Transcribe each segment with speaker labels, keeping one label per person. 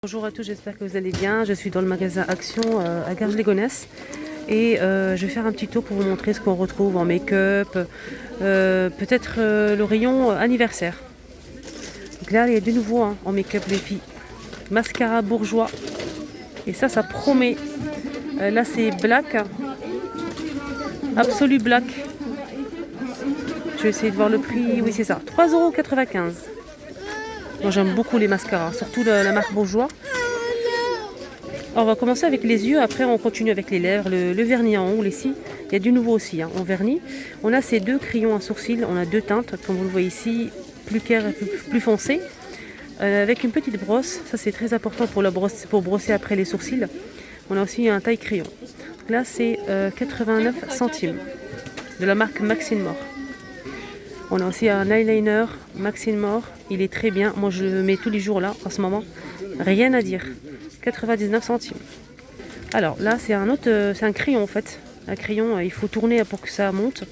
Speaker 1: Bonjour à tous, j'espère que vous allez bien. Je suis dans le magasin Action à Garges-les-Gonesse et je vais faire un petit tour pour vous montrer ce qu'on retrouve en make-up, peut-être le rayon anniversaire. Donc là, il y a du nouveau en make-up les filles. Mascara bourgeois et ça promet. Là, c'est black, absolu black. Je vais essayer de voir le prix. Oui, c'est ça, 3,95 €. Moi j'aime beaucoup les mascaras, surtout la marque Bourgeois. Alors, on va commencer avec les yeux, après on continue avec les lèvres, le vernis en haut, les cils. Il y a du nouveau aussi en vernis. On a ces deux crayons à sourcils, on a deux teintes, comme vous le voyez ici, plus clair et plus foncé. Avec une petite brosse, ça c'est très important pour brosser après les sourcils. On a aussi un taille crayon. Là c'est 89 centimes de la marque Maxine More. On a aussi un eyeliner Maxine More, il est très bien. Moi je le mets tous les jours là, en ce moment. Rien à dire. 99 centimes. Alors là c'est c'est un crayon en fait. Un crayon, il faut tourner pour que ça monte.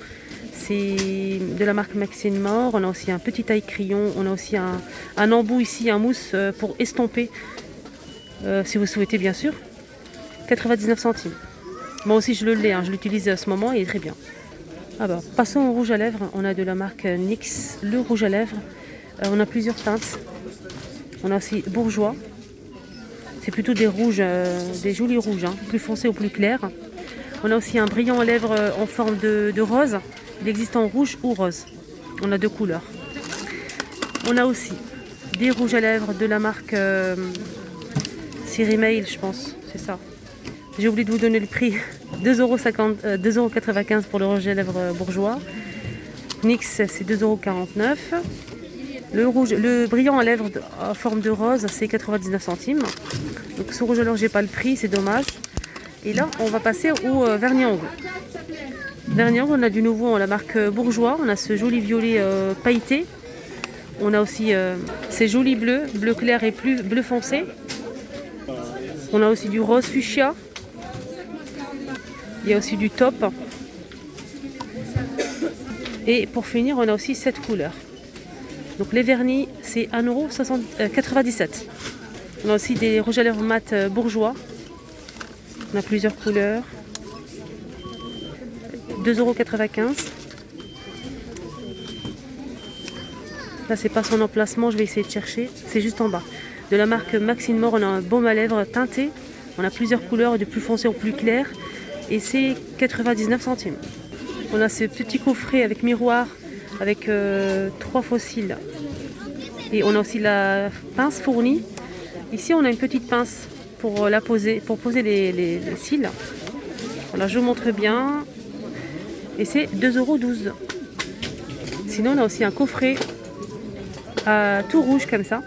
Speaker 1: C'est de la marque Maxine More. On a aussi un petit taille crayon. On a aussi un embout ici, un mousse pour estomper. Si vous souhaitez bien sûr. 99 centimes. Moi aussi je l'ai, je l'utilise à ce moment et il est très bien. Ah bah, passons au rouge à lèvres. On a de la marque NYX, le rouge à lèvres. On a plusieurs teintes. On a aussi Bourgeois. C'est plutôt des rouges, des jolis rouges, plus foncés ou plus clairs. On a aussi un brillant à lèvres en forme de rose. Il existe en rouge ou rose. On a deux couleurs. On a aussi des rouges à lèvres de la marque Mail, je pense. C'est ça. J'ai oublié de vous donner le prix. 2,95 € pour le rouge à lèvres Bourgeois. NYX, c'est 2,49 €. Le brillant à lèvres en forme de rose, c'est 99 centimes. Donc ce rouge à lèvres, j'ai pas le prix, c'est dommage. Et là, on va passer au vernis à ongles. Vernis à ongles, on a du nouveau en la marque Bourgeois. On a ce joli violet pailleté. On a aussi ces jolis bleus, bleu clair et bleu foncé. On a aussi du rose fuchsia. Il y a aussi du taupe. Et pour finir, on a aussi cette couleur. Donc les vernis, c'est 1,97 €. On a aussi des rouges à lèvres mat Bourgeois. On a plusieurs couleurs. 2,95 €. Là, c'est pas son emplacement, je vais essayer de chercher. C'est juste en bas. De la marque Maxine More, on a un baume à lèvres teinté. On a plusieurs couleurs, de plus foncé au plus clair. Et c'est 99 centimes. On a ce petit coffret avec miroir, avec 3 fossiles. Et on a aussi la pince fournie. Ici, on a une petite pince pour la poser, pour poser les cils. Voilà, je vous montre bien. Et c'est 2,12 €. Sinon, on a aussi un coffret tout rouge comme ça.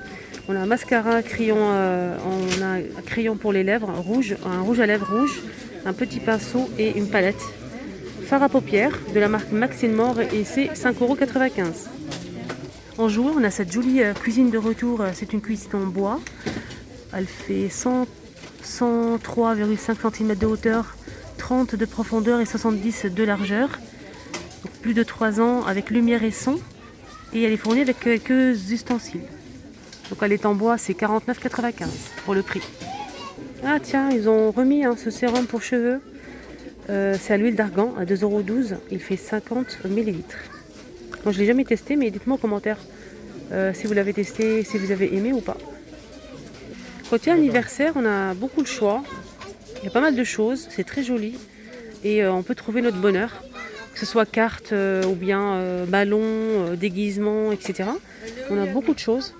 Speaker 1: On a un mascara, crayon, on a un crayon pour les lèvres rouge, un rouge à lèvres rouge, un petit pinceau et une palette. Fard à paupières de la marque Maxine More et c'est 5,95 €. En joueur, on a cette jolie cuisine de retour. C'est une cuisine en bois. Elle fait 103,5 cm de hauteur, 30 de profondeur et 70 de largeur. Donc, plus de 3 ans avec lumière et son. Et elle est fournie avec quelques ustensiles. Donc elle est en bois, c'est 49,95 € pour le prix. Ah tiens, ils ont remis ce sérum pour cheveux. C'est à l'huile d'argan à 2,12 €. Il fait 50 ml. Moi je ne l'ai jamais testé, mais dites-moi en commentaire si vous l'avez testé, si vous avez aimé ou pas. Côté anniversaire, on a beaucoup de choix. Il y a pas mal de choses, c'est très joli. Et on peut trouver notre bonheur. Que ce soit cartes ou bien ballons, déguisements, etc. On a beaucoup de choses.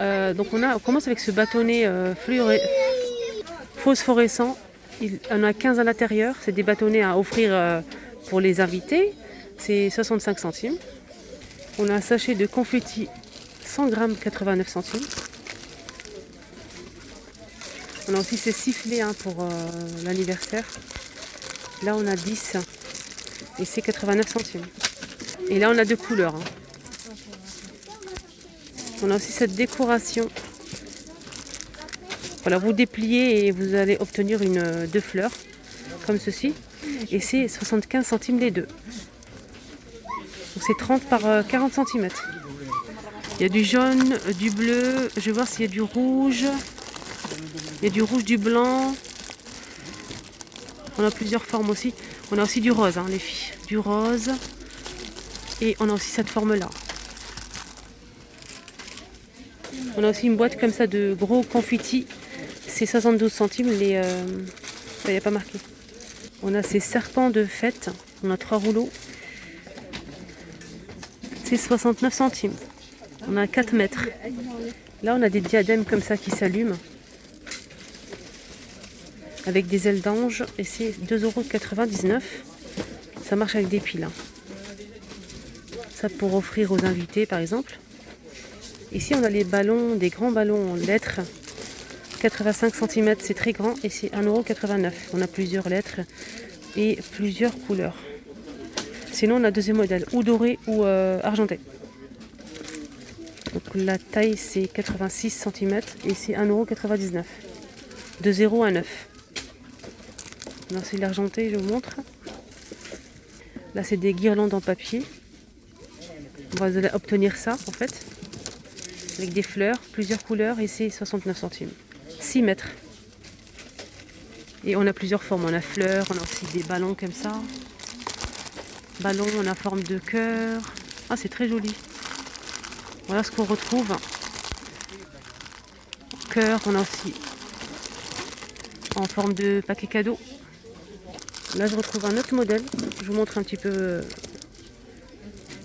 Speaker 1: Donc on commence avec ce bâtonnet phosphorescent. Il en a 15 à l'intérieur. C'est des bâtonnets à offrir pour les invités. C'est 65 centimes. On a un sachet de confetti 100 grammes, 89 centimes. On a aussi ces sifflets pour l'anniversaire. Là on a 10 et c'est 89 centimes. Et là on a deux couleurs. On a aussi cette décoration. Voilà, vous dépliez et vous allez obtenir deux fleurs comme ceci. Et c'est 75 centimes les deux. Donc c'est 30 par 40 cm. Il y a du jaune, du bleu. Je vais voir s'il y a du rouge. Il y a du rouge, du blanc. On a plusieurs formes aussi. On a aussi du rose, hein, les filles. Du rose. Et on a aussi cette forme-là. On a aussi une boîte comme ça de gros confettis. C'est 72 centimes. Il n'y a pas marqué. On a ces serpents de fête. On a 3 rouleaux. C'est 69 centimes. On a 4 mètres. Là, on a des diadèmes comme ça qui s'allument. Avec des ailes d'ange. Et c'est 2,99 €. Ça marche avec des piles. Hein. Ça pour offrir aux invités, par exemple. Ici, on a les ballons, des grands ballons en lettres. 85 cm, c'est très grand. Et c'est 1,89 €. On a plusieurs lettres et plusieurs couleurs. Sinon, on a deuxième modèle, ou doré ou argenté. Donc la taille, c'est 86 cm et c'est 1,99 €. De 0 à 9. Là, c'est l'argenté, je vous montre. Là, c'est des guirlandes en papier. On va obtenir ça, en fait. Avec des fleurs, plusieurs couleurs, et c'est 69 centimes. 6 mètres. Et on a plusieurs formes. On a fleurs, on a aussi des ballons comme ça. Ballon, on a forme de cœur. Ah, c'est très joli. Voilà ce qu'on retrouve. Cœur, on a aussi en forme de paquet cadeau. Là, je retrouve un autre modèle. Je vous montre un petit peu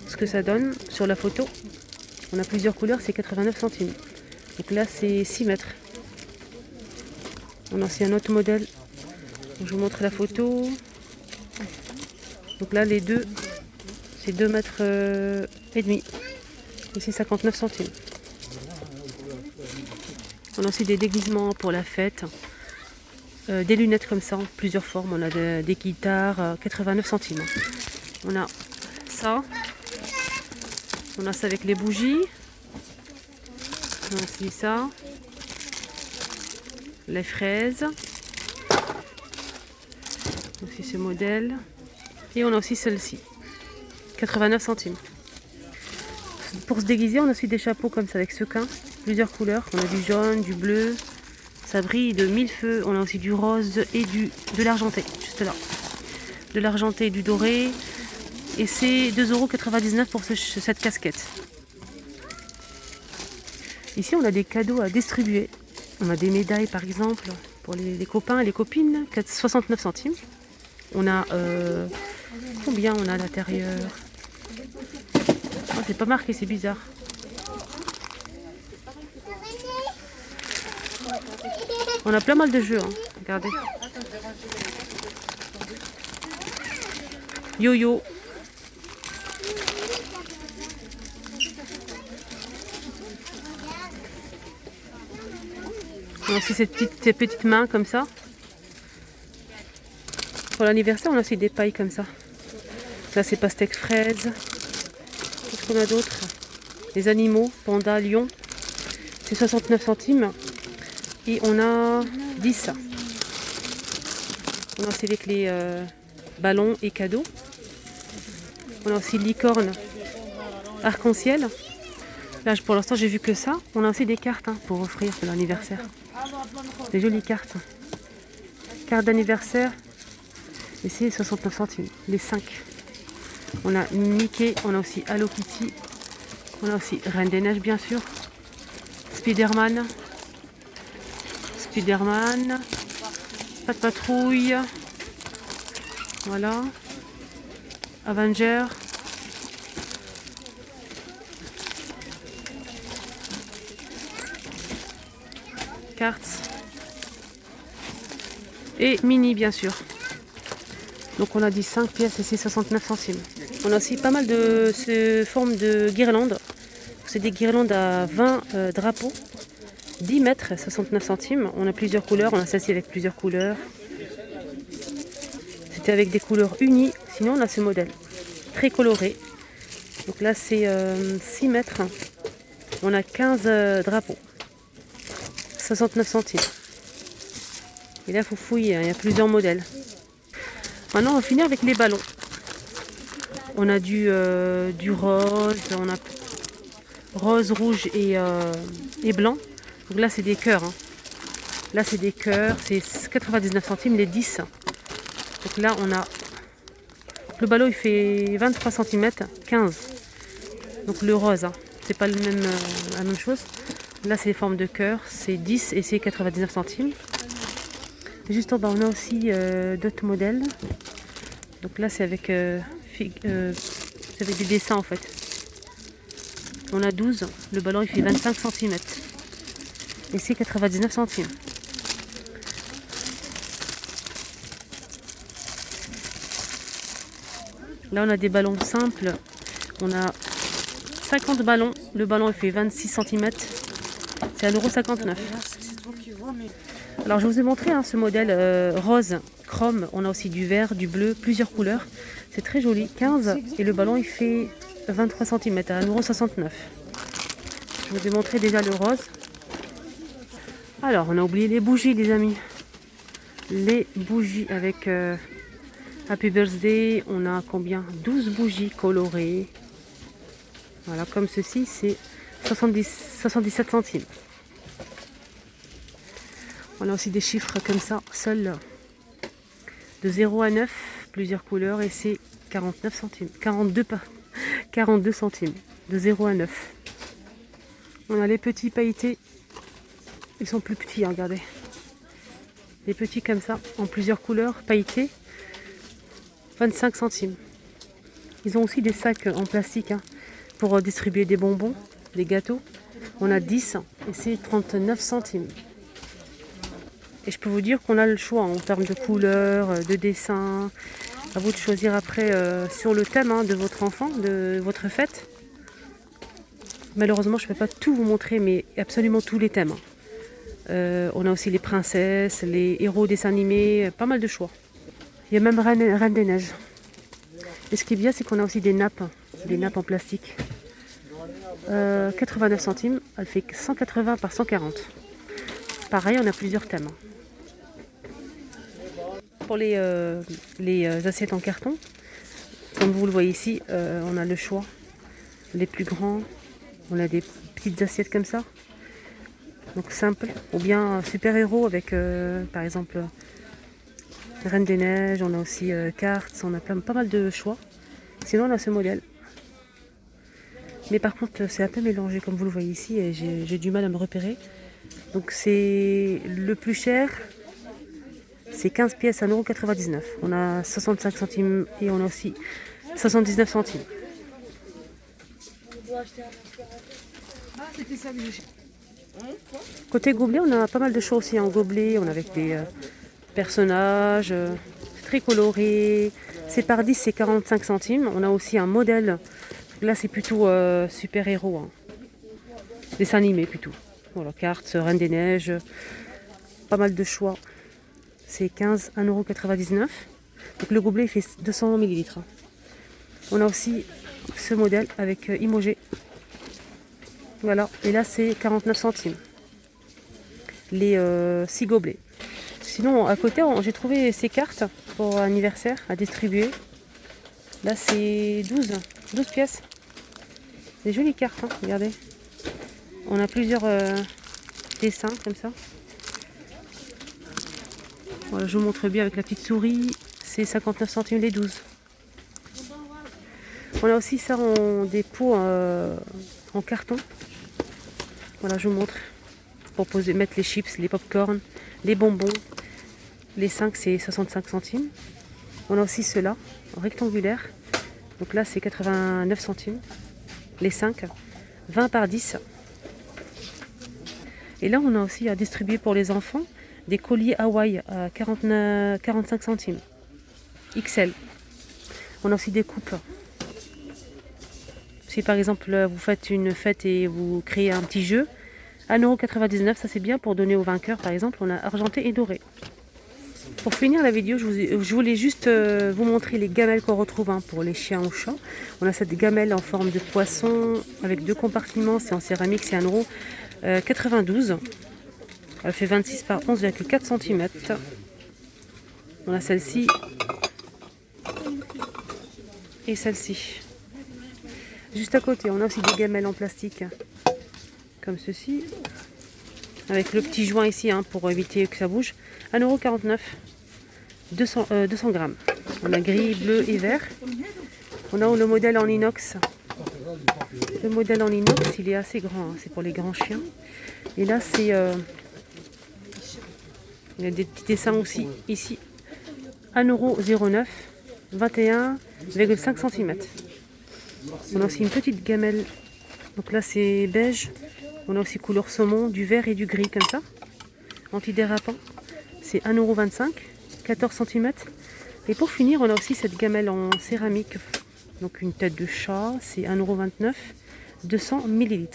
Speaker 1: ce que ça donne sur la photo. On a plusieurs couleurs, c'est 89 centimes. Donc là, c'est 6 mètres. On a aussi un autre modèle. Je vous montre la photo. Donc là, les deux, c'est 2 mètres et demi. Et c'est 59 centimes. On a aussi des déguisements pour la fête. Des lunettes comme ça, en plusieurs formes. On a des guitares, 89 centimes. On a ça. On a ça avec les bougies. On a aussi ça. Les fraises. Aussi ce modèle. Et on a aussi celle-ci. 89 centimes. Pour se déguiser, on a aussi des chapeaux comme ça avec sequins. Plusieurs couleurs. On a du jaune, du bleu. Ça brille de 1000 feux. On a aussi du rose et de l'argenté. Juste là. De l'argenté et du doré. Et c'est 2,99 € pour cette casquette. Ici, on a des cadeaux à distribuer. On a des médailles, par exemple, pour les copains et les copines. 69 centimes. On a... combien on a à l'intérieur? Oh, c'est pas marqué, c'est bizarre. On a plein mal de jeux. Hein. Regardez. Yo-yo. On a aussi ces petites mains comme ça. Pour l'anniversaire, on a aussi des pailles comme ça. Là, c'est pastèque fraise. Qu'est-ce qu'on a d'autre? Les animaux, panda, lion. C'est 69 centimes. Et on a 10. On a aussi avec les ballons et cadeaux. On a aussi licorne arc-en-ciel. Là, pour l'instant, j'ai vu que ça. On a aussi des cartes pour offrir pour l'anniversaire. Des jolies cartes. Carte d'anniversaire. Et c'est 69 centimes. Les 5. On a Mickey. On a aussi Hello Kitty. On a aussi Reine des Neiges, bien sûr. Spider-Man. Pas de patrouille. Voilà. Avenger. Cartes. Et mini, bien sûr. Donc on a dit 5 pièces et c'est 69 centimes. On a aussi pas mal de ces formes de guirlandes. C'est des guirlandes à 20 drapeaux. 10 mètres, 69 centimes. On a plusieurs couleurs. On a celle-ci avec plusieurs couleurs. C'était avec des couleurs unies. Sinon, on a ce modèle. Très coloré. Donc là, c'est 6 mètres. On a 15 drapeaux. 69 centimes. Et là, il faut fouiller. Il y a plusieurs modèles. Maintenant, on va finir avec les ballons. On a du rose. On a rose, rouge et blanc. Donc là, c'est des cœurs. Là, c'est des cœurs, c'est 99 centimes les 10. Donc là, on a... Le ballot, il fait 23 cm, 15. Donc le rose, hein, c'est pas la même chose. Là, c'est les formes de cœur, c'est 10 et c'est 99 centimes. Juste en bas, on a aussi d'autres modèles. Donc là, c'est avec des dessins en fait. On a 12, le ballon il fait 25 cm. Et c'est 99 centimes. Là, on a des ballons simples. On a 50 ballons. Le ballon il fait 26 cm. C'est à 1,59 €. Alors, je vous ai montré ce modèle rose, chrome. On a aussi du vert, du bleu, plusieurs couleurs. C'est très joli. 15 et le ballon il fait 23 cm à 1,69 €. Je vous ai montré déjà le rose. Alors, on a oublié les bougies, les amis. Les bougies avec Happy Birthday. On a combien? 12 bougies colorées. Voilà, comme ceci, c'est 77 centimes. On a aussi des chiffres comme ça, seuls de 0 à 9, plusieurs couleurs, et c'est 49 centimes. 42 centimes, de 0 à 9. On a les petits pailletés. Ils sont plus petits, hein, regardez. Les petits comme ça, en plusieurs couleurs, pailletés. 25 centimes. Ils ont aussi des sacs en plastique pour distribuer des bonbons, des gâteaux. On a 10 et c'est 39 centimes. Et je peux vous dire qu'on a le choix en termes de couleurs, de dessins. À vous de choisir après sur le thème de votre enfant, de votre fête. Malheureusement, je ne peux pas tout vous montrer, mais absolument tous les thèmes. On a aussi les princesses, les héros dessins animés, pas mal de choix. Il y a même Reine des Neiges. Et ce qui est bien, c'est qu'on a aussi des nappes en plastique. 89 centimes, elle fait 180 par 140. Pareil, on a plusieurs thèmes. Pour les assiettes en carton, comme vous le voyez ici, on a le choix. Les plus grands, on a des petites assiettes comme ça. Donc simple, ou bien super-héros avec par exemple Reine des Neiges, on a aussi cartes, on a pas mal de choix. Sinon on a ce modèle. Mais par contre c'est un peu mélangé comme vous le voyez ici et j'ai du mal à me repérer. Donc c'est le plus cher, c'est 15 pièces à 1,99 €. On a 65 centimes et on a aussi 79 centimes. Côté gobelet, on a pas mal de choix aussi en gobelet. On a avec des personnages très colorés. C'est par 10, c'est 45 centimes. On a aussi un modèle. Là, c'est plutôt super-héros. Dessin animé plutôt. Voilà, cartes, Reine des Neiges. Pas mal de choix. C'est 15 à 1,99 €. Donc le gobelet il fait 200 ml. On a aussi ce modèle avec Imogé. Voilà, et là c'est 49 centimes. Les 6 gobelets. Sinon, à côté, j'ai trouvé ces cartes pour anniversaire à distribuer. Là c'est 12 pièces. Des jolies cartes, regardez. On a plusieurs dessins comme ça. Voilà, je vous montre bien avec la petite souris. C'est 59 centimes les 12. On a aussi ça en des pots en carton. Voilà, je vous montre. Pour mettre les chips, les pop-corn, les bonbons. Les 5, c'est 65 centimes. On a aussi ceux-là, en rectangulaire. Donc là, c'est 89 centimes. Les 5, 20 par 10. Et là, on a aussi à distribuer pour les enfants des colliers Hawaï à 45 centimes. XL. On a aussi des coupes. Si par exemple vous faites une fête et vous créez un petit jeu, 1,99 €, ça c'est bien pour donner aux vainqueurs. Par exemple, on a argenté et doré. Pour finir la vidéo, je voulais juste vous montrer les gamelles qu'on retrouve pour les chiens ou chats. On a cette gamelle en forme de poisson avec 2 compartiments, c'est en céramique, c'est 1,92 €. Elle fait 26 par 11,4 cm. On a celle-ci et celle-ci. Juste à côté, on a aussi des gamelles en plastique comme ceci. avec le petit joint ici hein, pour éviter que ça bouge. 1,49 €, 200 grammes. On a gris, bleu et vert. On a le modèle en inox. Le modèle en inox, il est assez grand, hein, c'est pour les grands chiens. Et là, c'est... il y a des petits dessins aussi ici. 1,09 €, 21,5 cm. On a aussi une petite gamelle. Donc là, c'est beige. On a aussi couleur saumon, du vert et du gris comme ça. Antidérapant. C'est 1,25 €, 14 cm. Et pour finir, on a aussi cette gamelle en céramique. Donc une tête de chat, c'est 1,29 €, 200 ml.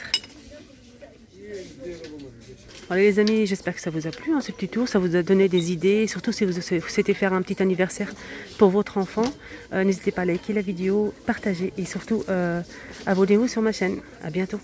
Speaker 1: Voilà les amis, j'espère que ça vous a plu, hein, ce petit tour, ça vous a donné des idées, surtout si vous souhaitez faire un petit anniversaire pour votre enfant. N'hésitez pas à liker la vidéo, partager et surtout abonnez-vous sur ma chaîne. À bientôt.